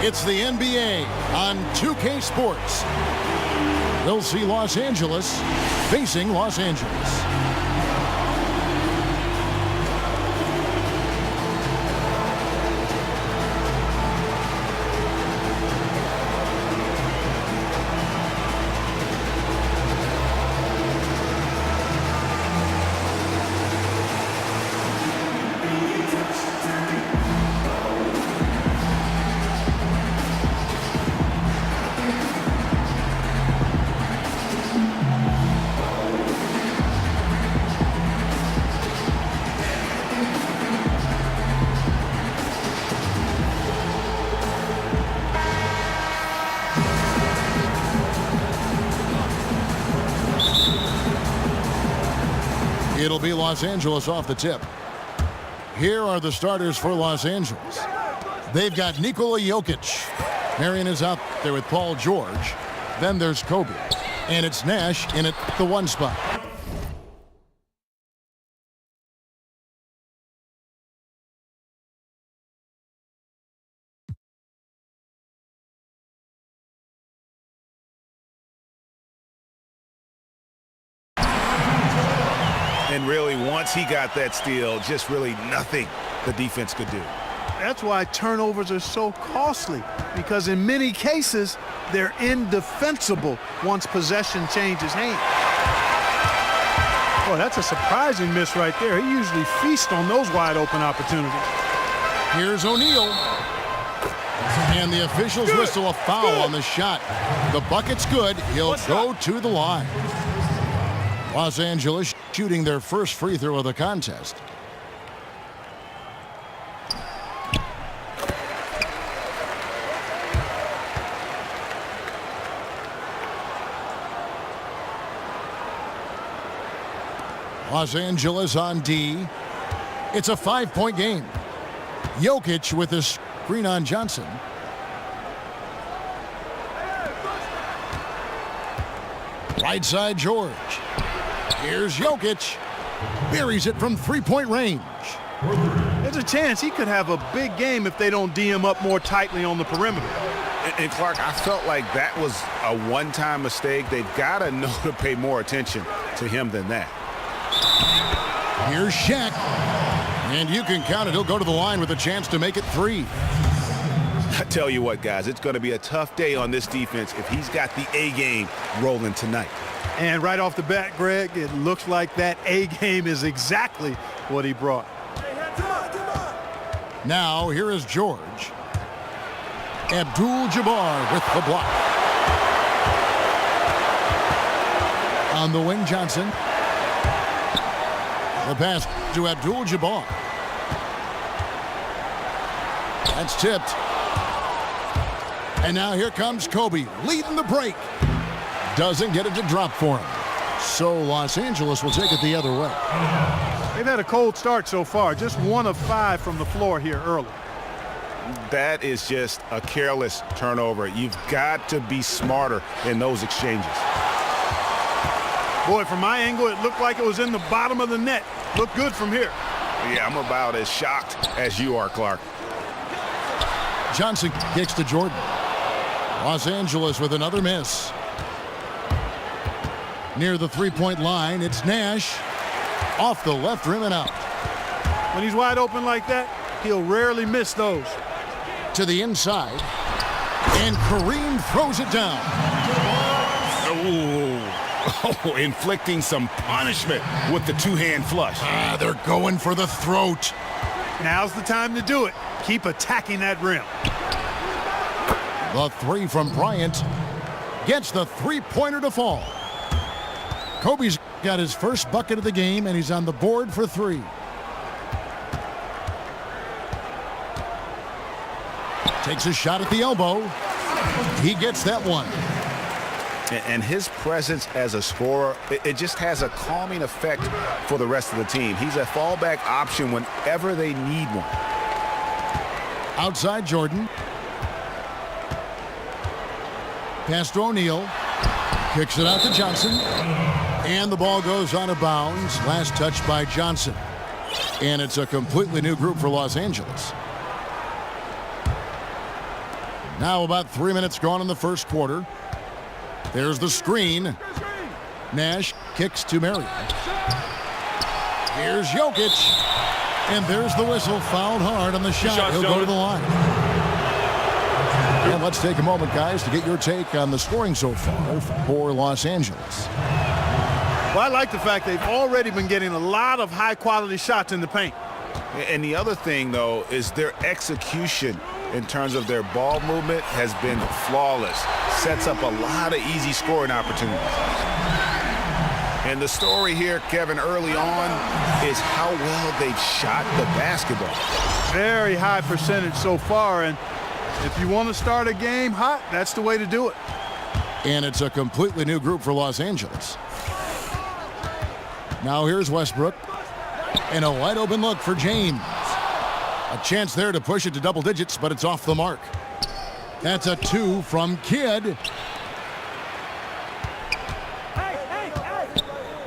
It's the NBA on 2K Sports. We'll see Los Angeles facing Los Angeles. It'll be Los Angeles off the tip. Here are the starters for Los Angeles. They've got Nikola Jokic. Marion is out there with Paul George. Then there's Kobe. And it's Nash in at the 1 spot. And really, once he got that steal, just really nothing the defense could do. That's why turnovers are so costly, because in many cases, they're indefensible once possession changes hands. Boy, that's a surprising miss right there. He usually feasts on those wide open opportunities. Here's O'Neal. And the officials whistle a foul on the shot. The bucket's good. He'll go to the line. Los Angeles shooting their first free throw of the contest. Los Angeles on D. It's a 5-point game. Jokic with a screen on Johnson. Right side George. Here's Jokic. Buries it from 3-point range. There's a chance he could have a big game if they don't D him up more tightly on the perimeter. And Clark, I felt like that was a one-time mistake. They've got to know to pay more attention to him than that. Here's Shaq. And you can count it. He'll go to the line with a chance to make it 3. I tell you what, guys, it's going to be a tough day on this defense if he's got the A game rolling tonight. And right off the bat, Greg, it looks like that A game is exactly what he brought. Now, here is George. Abdul-Jabbar with the block. On the wing, Johnson. The pass to Abdul-Jabbar. That's tipped. And now here comes Kobe leading the break. Doesn't get it to drop for him. So Los Angeles will take it the other way. They've had a cold start so far. Just 1 of 5 from the floor here early. That is just a careless turnover. You've got to be smarter in those exchanges. Boy, from my angle, it looked like it was in the bottom of the net. Looked good from here. Yeah, I'm about as shocked as you are, Clark. Johnson kicks to Jordan. Los Angeles with another miss. Near the 3-point line, it's Nash. Off the left rim and out. When he's wide open like that, he'll rarely miss those. To the inside. And Kareem throws it down. Oh, inflicting some punishment with the two-hand flush. They're going for the throat. Now's the time to do it. Keep attacking that rim. The 3 from Bryant gets the 3-pointer to fall. Kobe's got his first bucket of the game, and he's on the board for 3. Takes a shot at the elbow. He gets that one. And his presence as a scorer, it just has a calming effect for the rest of the team. He's a fallback option whenever they need one. Outside Jordan. Pass to O'Neal. Kicks it out to Johnson. And the ball goes out of bounds. Last touch by Johnson. And it's a completely new group for Los Angeles. Now about 3 minutes gone in the first quarter. There's the screen. Nash kicks to Marion. Here's Jokic. And there's the whistle. Fouled hard on the shot. He'll go to the line. And let's take a moment, guys, to get your take on the scoring so far for Los Angeles. Well, I like the fact they've already been getting a lot of high-quality shots in the paint. And the other thing, though, is their execution in terms of their ball movement has been flawless. Sets up a lot of easy scoring opportunities. And the story here, Kevin, early on is how well they've shot the basketball. Very high percentage so far, and if you want to start a game hot, that's the way to do it. And it's a completely new group for Los Angeles. Now here's Westbrook. And a wide open look for James. A chance there to push it to double digits, but it's off the mark. That's a 2 from Kidd.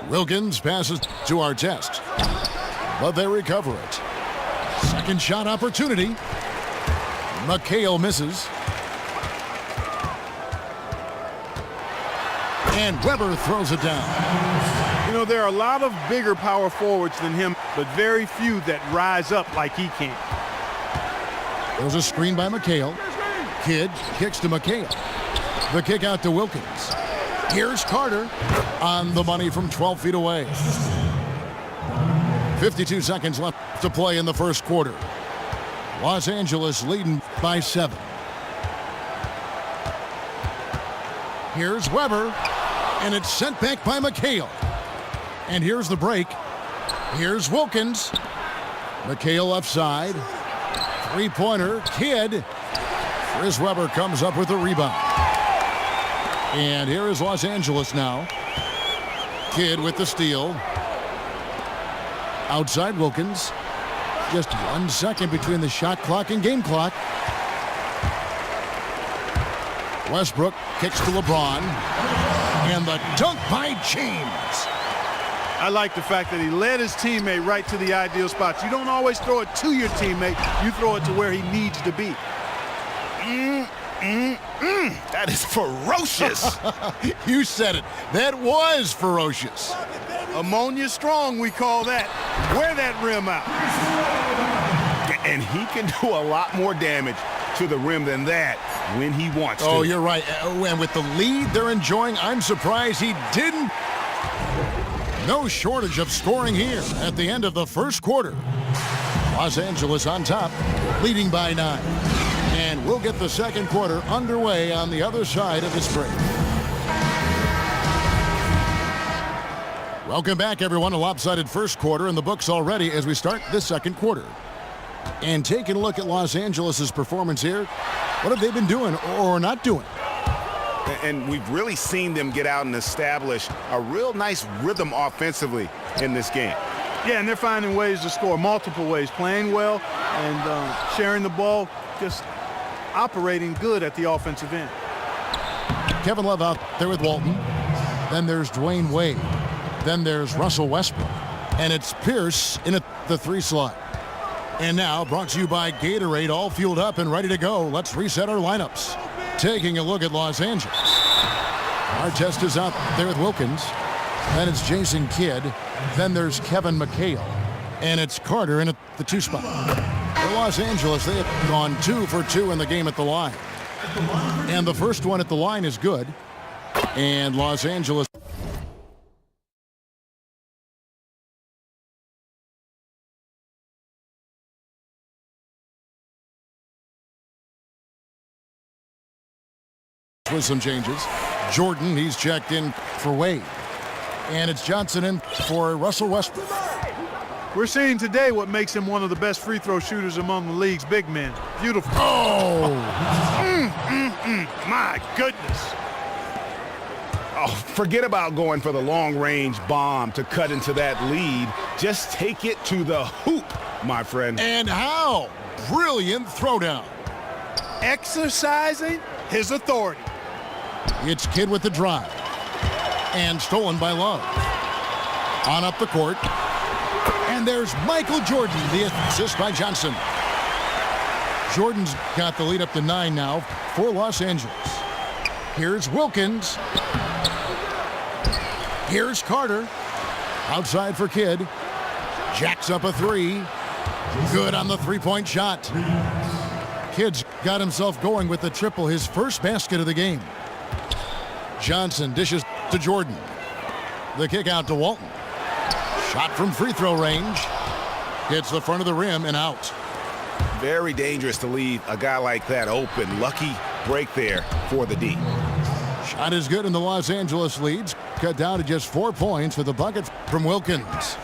Wilkins passes to Artest, but they recover it. Second shot opportunity. McHale misses. And Weber throws it down. You know, there are a lot of bigger power forwards than him, but very few that rise up like he can. There's a screen by McHale. Kidd kicks to McHale. The kick out to Wilkins. Here's Carter on the money from 12 feet away. 52 seconds left to play in the first quarter. Los Angeles leading by 7. Here's Weber, and it's sent back by McHale. And here's the break. Here's Wilkins. McHale left side. Three-pointer. Kidd. Chris Weber comes up with the rebound. And here is Los Angeles now. Kidd with the steal. Outside Wilkins. Just 1 second between the shot clock and game clock. Westbrook kicks to LeBron. And the dunk by James. I like the fact that he led his teammate right to the ideal spots. You don't always throw it to your teammate. You throw it to where he needs to be. That is ferocious. You said it. That was ferocious. Ammonia strong, we call that. Wear that rim out. And he can do a lot more damage to the rim than that when he wants to. Oh, you're right. And with the lead they're enjoying, I'm surprised he didn't. No shortage of scoring here at the end of the first quarter. Los Angeles on top, leading by 9. And we'll get the second quarter underway on the other side of this break. Welcome back, everyone. A lopsided first quarter in the books already as we start this second quarter. And taking a look at Los Angeles' performance here, what have they been doing or not doing? And we've really seen them get out and establish a real nice rhythm offensively in this game. Yeah, and they're finding ways to score multiple ways, playing well and sharing the ball, just operating good at the offensive end. Kevin Love out there with Walton. Then there's Dwayne Wade. Then there's Russell Westbrook. And it's Pierce in at the 3 slot. And now, brought to you by Gatorade, all fueled up and ready to go. Let's reset our lineups. Taking a look at Los Angeles. Artest is out there with Wilkins. Then it's Jason Kidd. Then there's Kevin McHale. And it's Carter in at the 2 spot. For Los Angeles, they have gone 2 for 2 in the game at the line. And the first one at the line is good. And Los Angeles with some changes. Jordan, he's checked in for Wade. And it's Johnson in for Russell Westbrook. We're seeing today what makes him one of the best free throw shooters among the league's big men. Beautiful. Oh! My goodness. Oh, forget about going for the long-range bomb to cut into that lead. Just take it to the hoop, my friend. And how? Brilliant throwdown. Exercising his authority. It's Kidd with the drive. And stolen by Love. On up the court. And there's Michael Jordan, the assist by Johnson. Jordan's got the lead up to 9 now for Los Angeles. Here's Wilkins. Here's Carter. Outside for Kidd. Jacks up a 3. Good on the three-point shot. Kidd's got himself going with the triple, his first basket of the game. Johnson dishes to Jordan. The kick out to Walton. Shot from free throw range. Hits the front of the rim and out. Very dangerous to leave a guy like that open. Lucky break there for the D. Shot is good, and the Los Angeles leads cut down to just 4 points with a bucket from Wilkins.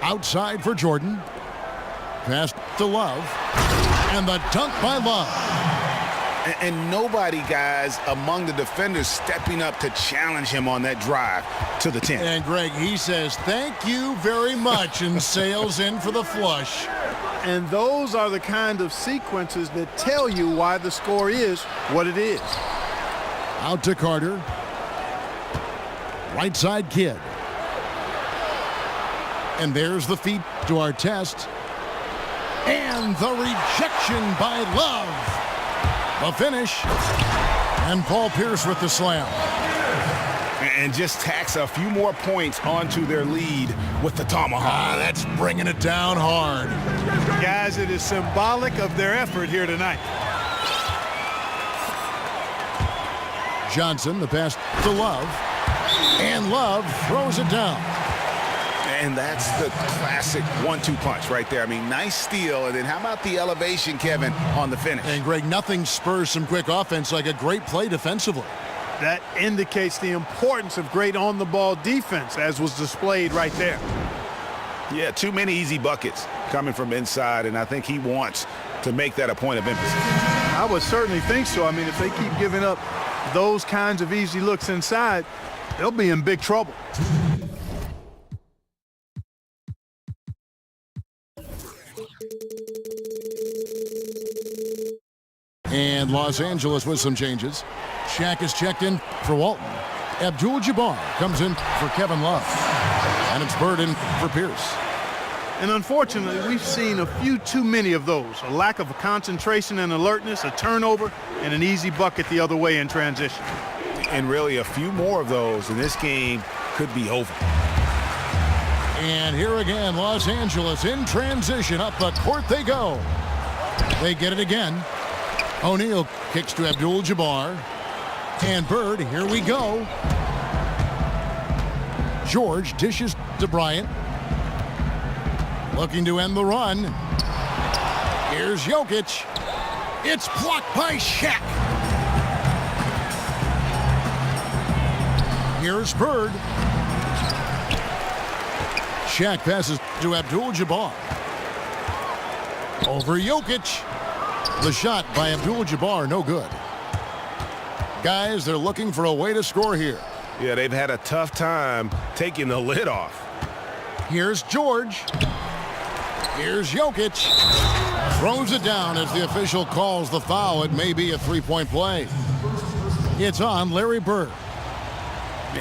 Outside for Jordan. Pass to Love. And the dunk by Love. And nobody, guys, among the defenders stepping up to challenge him on that drive to the 10. And Greg, he says, thank you very much, and sails in for the flush. And those are the kind of sequences that tell you why the score is what it is. Out to Carter. Right side Kidd. And there's the feed to our test. And the rejection by Love. The finish. And Paul Pierce with the slam. And just tacks a few more points onto their lead with the tomahawk. That's bringing it down hard. Guys, it is symbolic of their effort here tonight. Johnson, the pass to Love. And Love throws it down. And that's the classic 1-2 punch right there. I mean, nice steal. And then how about the elevation, Kevin, on the finish? And Greg, nothing spurs some quick offense like a great play defensively. That indicates the importance of great on-the-ball defense, as was displayed right there. Yeah, too many easy buckets coming from inside, and I think he wants to make that a point of emphasis. I would certainly think so. I mean, if they keep giving up those kinds of easy looks inside, they'll be in big trouble. And Los Angeles with some changes. Shaq is checked in for Walton. Abdul-Jabbar comes in for Kevin Love. And it's Bird in for Pierce. And unfortunately, we've seen a few too many of those. A lack of concentration and alertness, a turnover, and an easy bucket the other way in transition. And really a few more of those, and this game could be over. And here again, Los Angeles in transition. Up the court they go. They get it again. O'Neal kicks to Abdul-Jabbar. And Bird, here we go. George dishes to Bryant. Looking to end the run. Here's Jokic. It's blocked by Shaq. Here's Bird. Shaq passes to Abdul-Jabbar. Over Jokic. The shot by Abdul-Jabbar, no good. Guys, they're looking for a way to score here. Yeah, they've had a tough time taking the lid off. Here's George. Here's Jokic. Throws it down as the official calls the foul. It may be a three-point play. It's on Larry Bird.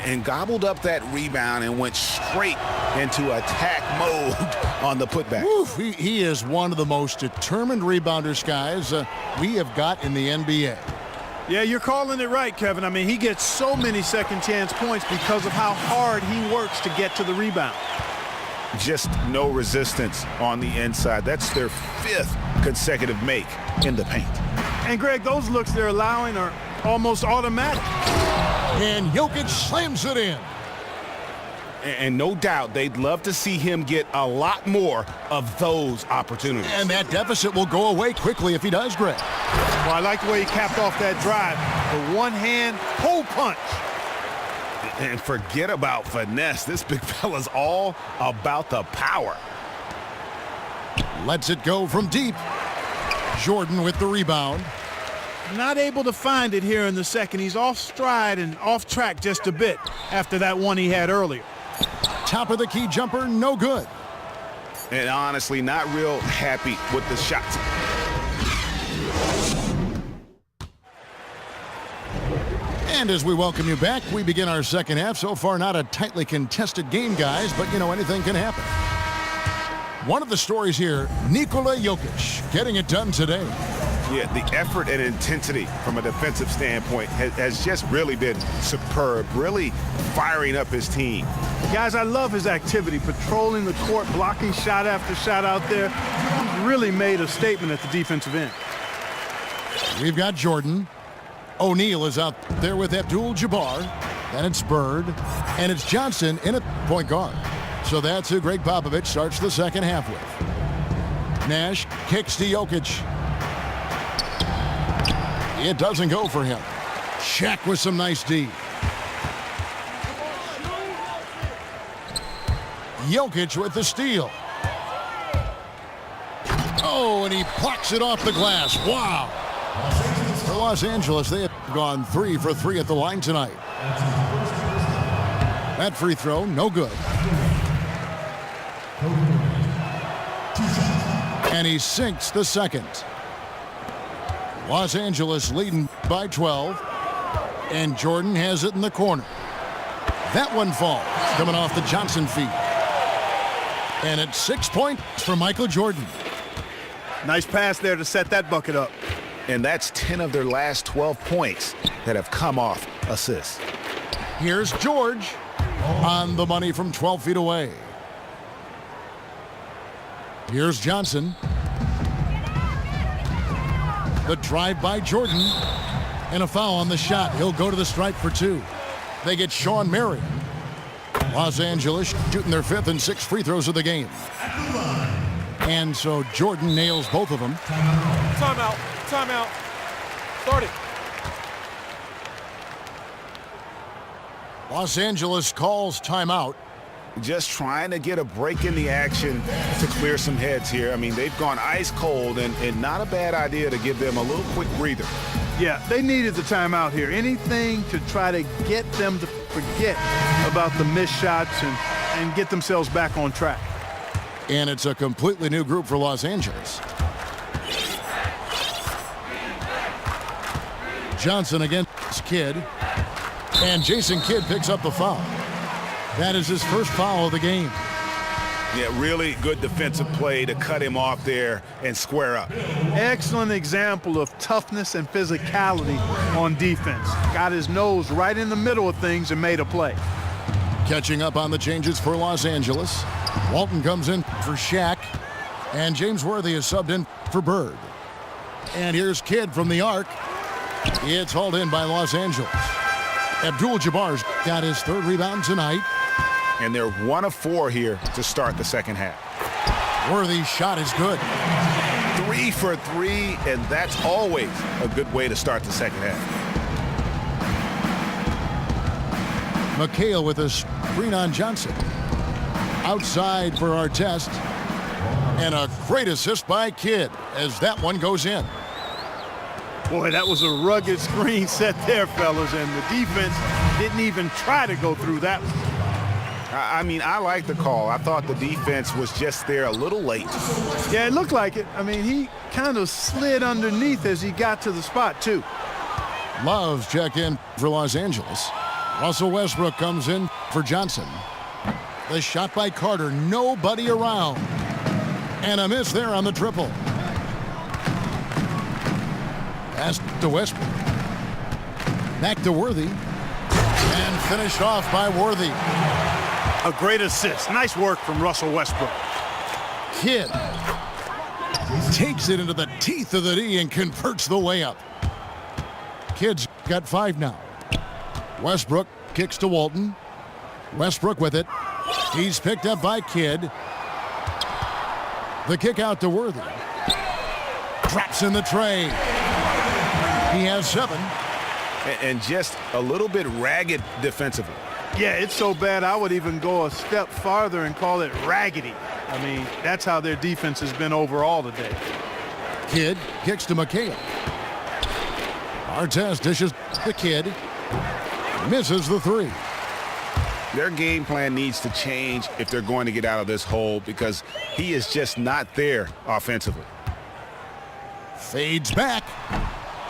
And gobbled up that rebound and went straight into attack mode on the putback. Oof, he is one of the most determined rebounders, guys, we have got in the NBA. Yeah, you're calling it right, Kevin. I mean, he gets so many second chance points because of how hard he works to get to the rebound. Just no resistance on the inside. That's their 5th consecutive make in the paint. And, Greg, those looks they're allowing are almost automatic. And Jokic slams it in. And no doubt they'd love to see him get a lot more of those opportunities. And that deficit will go away quickly if he does, Greg. Well, I like the way he capped off that drive. The one-hand pull punch. And forget about finesse. This big fella's all about the power. Lets it go from deep. Jordan with the rebound. Not able to find it here in the second. He's off stride and off track just a bit after that one he had earlier. Top of the key jumper, no good. And honestly, not real happy with the shots. And as we welcome you back, we begin our second half. So far, not a tightly contested game, guys, but, you know, anything can happen. One of the stories here, Nikola Jokic getting it done today. Yeah, the effort and intensity from a defensive standpoint has just really been superb, really firing up his team. Guys, I love his activity, patrolling the court, blocking shot after shot out there. He's really made a statement at the defensive end. We've got Jordan. O'Neal is out there with Abdul-Jabbar. Then it's Bird. And it's Johnson in at point guard. So that's who Greg Popovich starts the second half with. Nash kicks to Jokic. It doesn't go for him. Shaq with some nice D. Jokic with the steal. Oh, and he plucks it off the glass. Wow. For Los Angeles, they have gone 3 for 3 at the line tonight. That free throw, no good. And he sinks the second. Los Angeles leading by 12. And Jordan has it in the corner. That one falls, coming off the Johnson feet. And it's 6 points for Michael Jordan. Nice pass there to set that bucket up. And that's 10 of their last 12 points that have come off assists. Here's George on the money from 12 feet away. Here's Johnson. The drive by Jordan. And a foul on the shot. He'll go to the stripe for 2. They get Sean Marion. Los Angeles shooting their 5th and 6th free throws of the game. And so Jordan nails both of them. Timeout. Timeout. Start it. Los Angeles calls timeout. Just trying to get a break in the action to clear some heads here. I mean, they've gone ice cold, and not a bad idea to give them a little quick breather. Yeah, they needed the timeout here. Anything to try to get them to forget about the missed shots and get themselves back on track. And it's a completely new group for Los Angeles. Johnson against Kidd. And Jason Kidd picks up the foul. That is his first foul of the game. Yeah, really good defensive play to cut him off there and square up. Excellent example of toughness and physicality on defense. Got his nose right in the middle of things and made a play. Catching up on the changes for Los Angeles. Walton comes in for Shaq. And James Worthy is subbed in for Bird. And here's Kidd from the arc. It's hauled in by Los Angeles. Abdul-Jabbar's got his 3rd rebound tonight. And they're 1 of 4 here to start the second half. Worthy's shot is good. 3 for 3, and that's always a good way to start the second half. McHale with a screen on Johnson. Outside for Artest. And a great assist by Kidd as that one goes in. Boy, that was a rugged screen set there, fellas, and the defense didn't even try to go through that one. I mean, I like the call. I thought the defense was just there a little late. Yeah, it looked like it. I mean, he kind of slid underneath as he got to the spot, too. Love's check in for Los Angeles. Russell Westbrook comes in for Johnson. The shot by Carter, nobody around. And a miss there on the triple. Pass to Westbrook. Back to Worthy. And finished off by Worthy. A great assist. Nice work from Russell Westbrook. Kidd takes it into the teeth of the D and converts the layup. Kidd's got 5 now. Westbrook kicks to Walton. Westbrook with it. He's picked up by Kidd. The kick out to Worthy. Drops in the tray. He has 7. And just a little bit ragged defensively. Yeah, it's so bad I would even go a step farther and call it raggedy. I mean, that's how their defense has been overall today. Kidd kicks to McHale. Artest dishes the Kidd. Misses the 3. Their game plan needs to change if they're going to get out of this hole because he is just not there offensively. Fades back.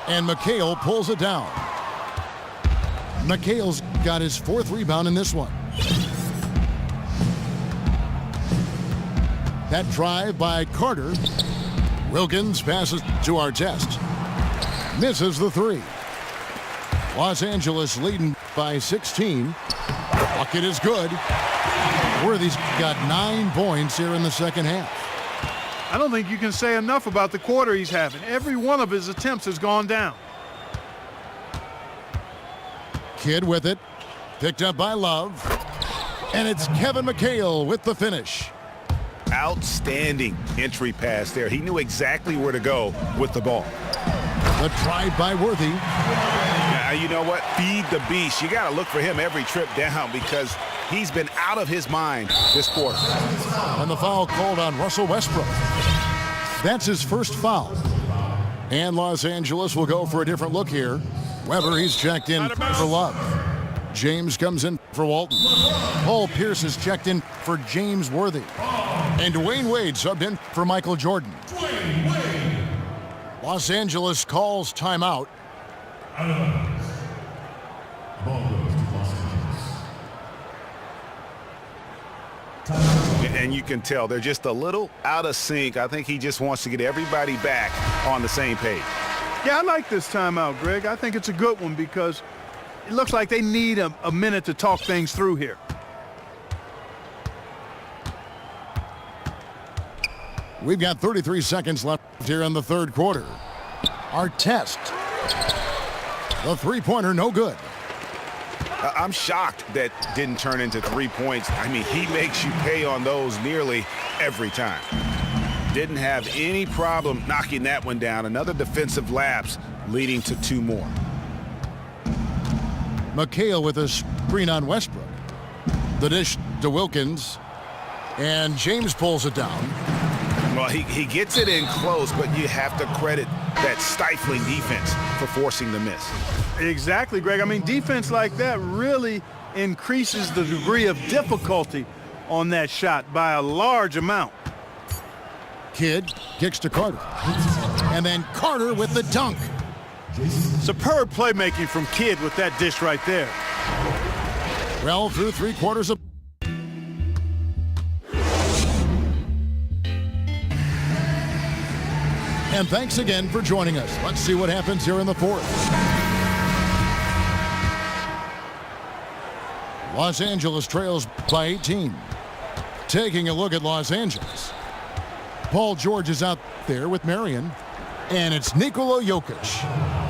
And McHale pulls it down. McHale's got his 4th rebound in this one. That drive by Carter. Wilkins passes to Artest. Misses the three. Los Angeles leading by 16. Bucket is good. Worthy's got 9 points here in the second half. I don't think you can say enough about the quarter he's having. Every one of his attempts has gone down. Kidd with it. Picked up by Love. And it's Kevin McHale with the finish. Outstanding entry pass there. He knew exactly where to go with the ball. The drive by Worthy. Now, you know what? Feed the beast. You got to look for him every trip down because he's been out of his mind this quarter. And the foul called on Russell Westbrook. That's his first foul. And Los Angeles will go for a different look here. Weber, he's checked in for Love. James comes in for Walton. Paul Pierce is checked in for James Worthy. And Dwayne Wade subbed in for Michael Jordan. Los Angeles calls timeout. And you can tell they're just a little out of sync. I think he just wants to get everybody back on the same page. Yeah, I like this timeout, Greg. I think it's a good one because it looks like they need a minute to talk things through here. We've got 33 seconds left here in the third quarter. Artest. The three-pointer, no good. I'm shocked that didn't turn into 3 points. I mean, he makes you pay on those nearly every time. Didn't have any problem knocking that one down. Another defensive lapse leading to 2 more. McHale with a screen on Westbrook. The dish to Wilkins. And James pulls it down. Well, he gets it in close, but you have to credit that stifling defense for forcing the miss. Exactly, Greg. I mean, defense like that really increases the degree of difficulty on that shot by a large amount. Kidd kicks to Carter. And then Carter with the dunk. Superb playmaking from Kidd with that dish right there. Well, through 3 quarters of... And thanks again for joining us. Let's see what happens here in the fourth. Los Angeles trails by 18. Taking a look at Los Angeles. Paul George is out there with Marion. And it's Nikola Jokic.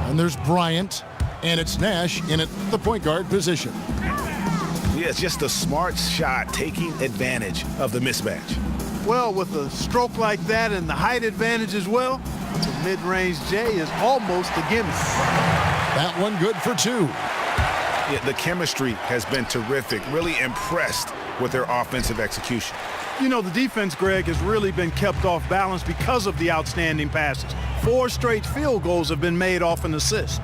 And there's Bryant. And it's Nash in at the point guard position. Yeah, it's just a smart shot taking advantage of the mismatch. Well, with a stroke like that and the height advantage as well, the mid-range J is almost a gimme. That one good for 2. Yeah, the chemistry has been terrific. Really impressed with their offensive execution. You know, the defense, Greg, has really been kept off balance because of the outstanding passes. 4 straight field goals have been made off an assist.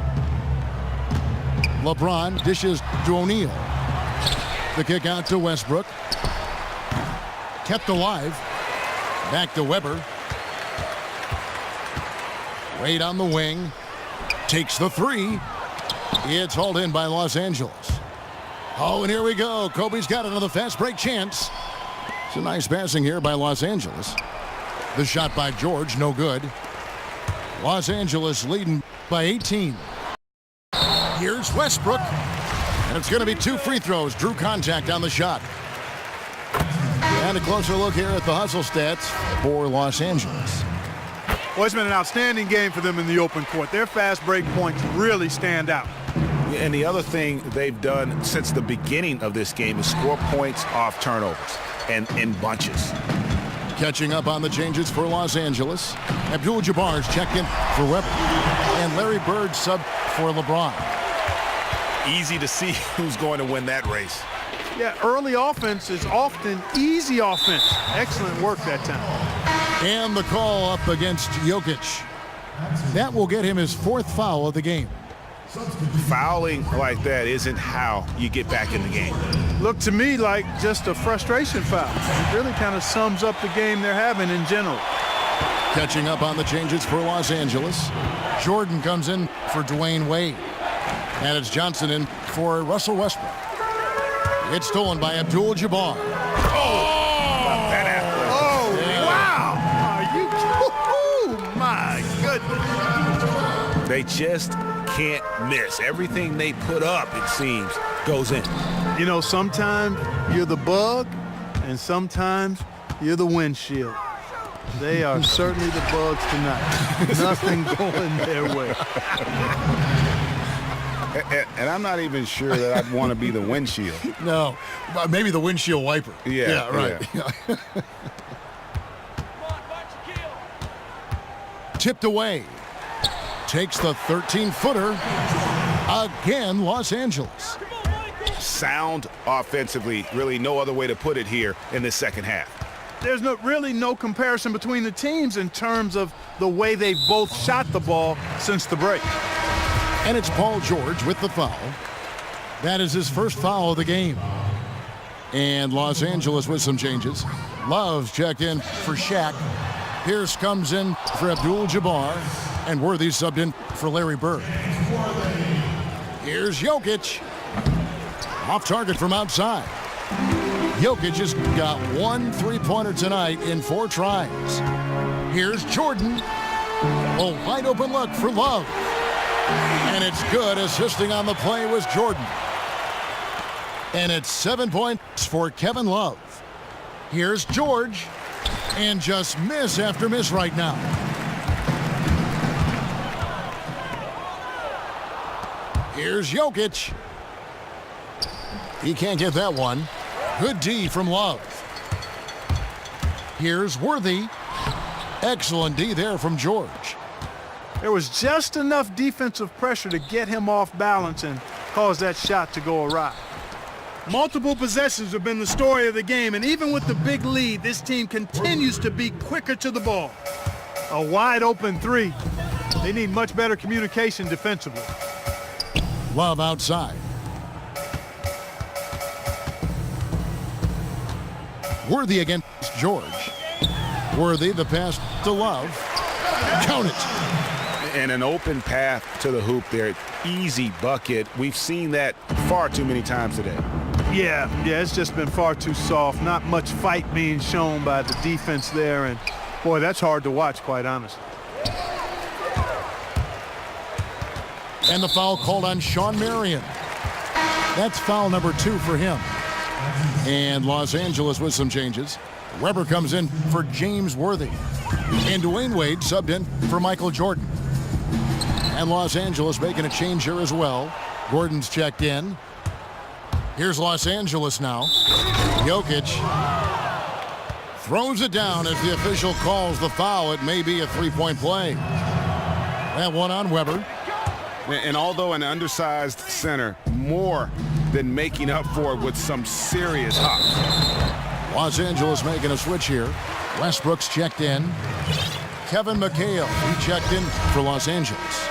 LeBron dishes to O'Neal. The kick out to Westbrook. Kept alive. Back to Weber. Wade on the wing. Takes the 3. It's hauled in by Los Angeles. Oh, and here we go. Kobe's got another fast break chance. It's a nice passing here by Los Angeles. The shot by George, no good. Los Angeles leading by 18. Here's Westbrook. And it's going to be 2 free throws. Drew contact on the shot. And a closer look here at the hustle stats for Los Angeles. Well, it's been an outstanding game for them in the open court. Their fast break points really stand out. And the other thing they've done since the beginning of this game is score points off turnovers and in bunches. Catching up on the changes for Los Angeles. Abdul-Jabbar's checked in for Weber. And Larry Bird sub for LeBron. Easy to see who's going to win that race. Yeah, early offense is often easy offense. Excellent work that time. And the call up against Jokic. That will get him his 4th foul of the game. Fouling like that isn't how you get back in the game. Looked to me like just a frustration foul. It really kind of sums up the game they're having in general. Catching up on the changes for Los Angeles. Jordan comes in for Dwayne Wade. And it's Johnson in for Russell Westbrook. It's stolen by Abdul-Jabbar. That athlete. Oh, They just can't miss. Everything they put up, it seems, goes in. You know, sometimes you're the bug, and sometimes you're the windshield. They are certainly the bugs tonight. Nothing going their way. And I'm not even sure that I'd want to be the windshield. No, maybe the windshield wiper. Yeah, right. yeah. Tipped away. Takes the 13-footer. Again, Los Angeles. Sound offensively, really no other way to put it here in the second half. There's really no comparison between the teams in terms of the way they've both shot the ball since the break. And it's Paul George with the foul. That is his first foul of the game. And Los Angeles with some changes. Love's checked in for Shaq. Pierce comes in for Abdul-Jabbar. And Worthy subbed in for Larry Bird. Here's Jokic. Off target from outside. Jokic has got 1 3-pointer tonight in 4 tries. Here's Jordan. A wide open look for Love. And it's good. Assisting on the play was Jordan. And it's 7 points for Kevin Love. Here's George. And just miss after miss right now. Here's Jokic. He can't get that one. Good D from Love. Here's Worthy. Excellent D there from George. There was just enough defensive pressure to get him off balance and cause that shot to go awry. Multiple possessions have been the story of the game, and even with the big lead, this team continues to be quicker to the ball. A wide open 3. They need much better communication defensively. Love outside. Worthy against George. Worthy, the pass to Love. Count it. And an open path to the hoop there. Easy bucket. We've seen that far too many times today. Yeah, it's just been far too soft. Not much fight being shown by the defense there, and boy, that's hard to watch, quite honestly. And the foul called on Shawn Marion. That's foul number 2 for him. And Los Angeles with some changes. Weber comes in for James Worthy. And Dwayne Wade subbed in for Michael Jordan. And Los Angeles making a change here as well. Gordon's checked in. Here's Los Angeles now. Jokic throws it down as the official calls the foul. It may be a 3-point play. That one on Weber. And although an undersized center, more than making up for it with some serious hops. Los Angeles making a switch here. Westbrook's checked in. Kevin McHale, he checked in for Los Angeles.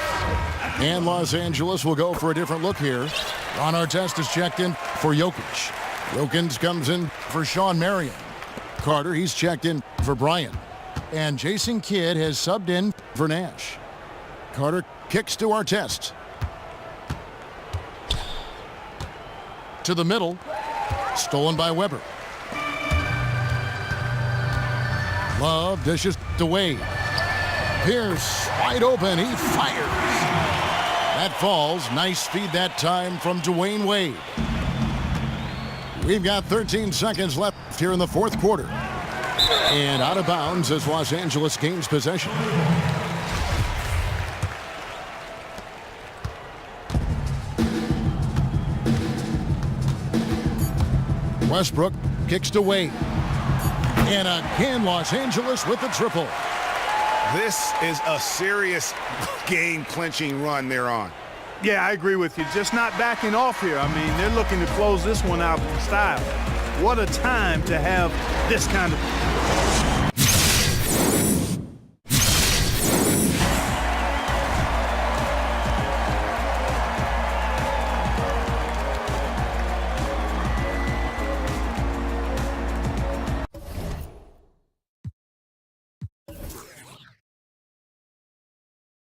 And Los Angeles will go for a different look here. Ron Artest is checked in for Jokic. Jokic comes in for Shawn Marion. Carter, he's checked in for Bryant. And Jason Kidd has subbed in for Nash. Carter kicks to Artest. To the middle. Stolen by Weber. Love dishes to Wade. Pierce wide open. He fires. That falls. Nice feed that time from Dwayne Wade. We've got 13 seconds left here in the 4th quarter. And out of bounds as Los Angeles gains possession. Westbrook kicks to Wade. And again, Los Angeles with the triple. This is a serious game-clinching run they're on. Yeah, I agree with you. Just not backing off here. I mean, they're looking to close this one out in style. What a time to have this kind of